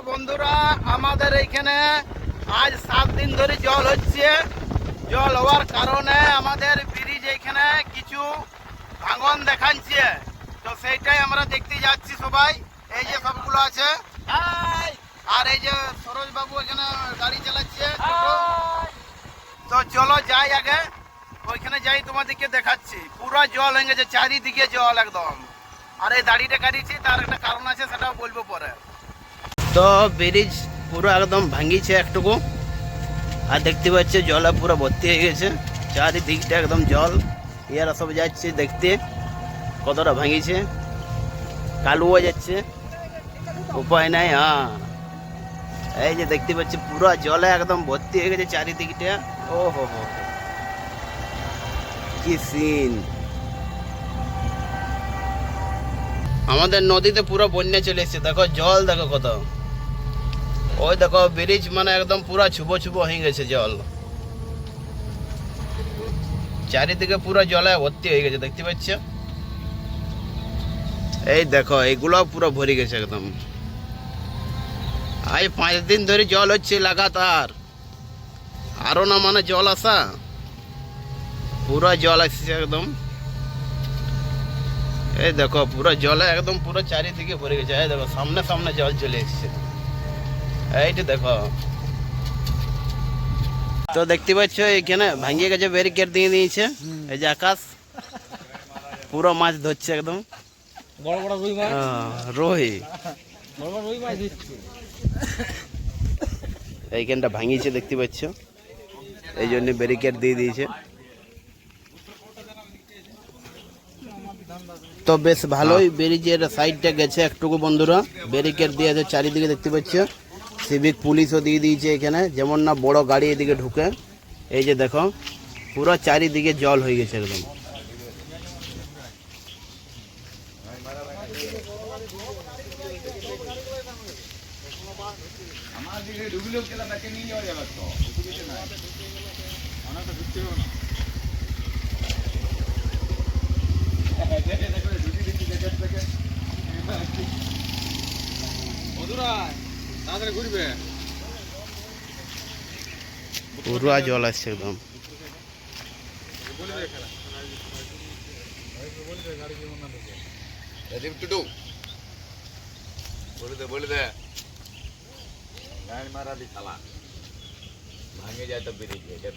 বন্ধুরা, আমাদের এইখানে আজ 7 দিন ধরে জল হচ্ছে। জল হওয়ার কারণে আমাদের ব্রিজ এইখানে কিছু ভাঙন দেখাচ্ছে। তো সেইটাই আমরা দেখতে যাচ্ছি সবাই। এই যে সবগুলো আছে, আর এই যে সরোজ বাবু এখানে গাড়ি চালাচ্ছে। তো চলো যাই আগে, ওইখানে যাই, তোমাদেরকে দেখাচ্ছি। পুরো জল হয়ে গেছে, চারিদিকে জল একদম। আর এই দাড়িটা কাটিয়েছি, তার একটা কারণ আছে, সেটাও বলবো পরে। তো ব্রিজ পুরো একদম ভাঙিছে একটুকু, আর দেখতে পাচ্ছে জলে পুরো ভর্তি হয়ে গেছে। চারিদিকটা একদম জল। ইয়ারা সব যাচ্ছে দেখতে কতটা ভাঙিছে। কালুও যাচ্ছে, উপায় নাই। হ্যাঁ, এই যে দেখতে পাচ্ছি পুরো জলে একদম ভর্তি হয়ে গেছে চারিদিকটা। ও হো হো, কি সিন! আমাদের নদীতে পুরো বন্যা চলে এসছে। দেখো জল, দেখো কত। ওই দেখো ব্রিজ মানে একদম পুরো ছুবো ছুবো হয়ে গেছে জল। চারিদিকে পুরো জলে ভর্তি হয়ে গেছে, দেখতে পাচ্ছ। এই দেখো এগুলো পুরো ভরে গেছে একদম। আজ 5 দিন ধরে জল হচ্ছে লাগাতার। আরো না মানে জল আসা, পুরো জল আসছে একদম। এই দেখো পুরো জলে একদম পুরো চারিদিকে ভরে গেছে। এই দেখো সামনে সামনে জল চলে এসছে, এইটা দেখো। তো দেখতে পাচ্ছ এখানে ভাঙিয়ে গেছে, ব্যারিকেড দিয়ে দিয়েছে। এই যে আকাশ পুরো মাছ ধরছে একদম, বড় বড় রুই মাছ। রুই, বড় বড় রুই মাছ দিচ্ছে। এইখানটা ভাঙিয়েছে দেখতে পাচ্ছ, এই জন্য ব্যারিকেড দিয়ে দিয়েছে। তো বেশ ভালোই ব্রিজের সাইডটা গেছে একটুকু বন্ধুরা। ব্যারিকেড দিয়ে আছে চারিদিকে, দেখতে পাচ্ছ। সিভিক পুলিশও দিয়ে দিয়েছে এখানে, যেমন না বড় গাড়ি এদিকে ঢুকে। এই যে দেখো পুরো চারিদিকে জল হয়ে গেছে একদম। পুরো জল আসছে একদম। বলে দে লাইন মারা দি চালা ভাঙে যায় তো বেরিয়ে যায়।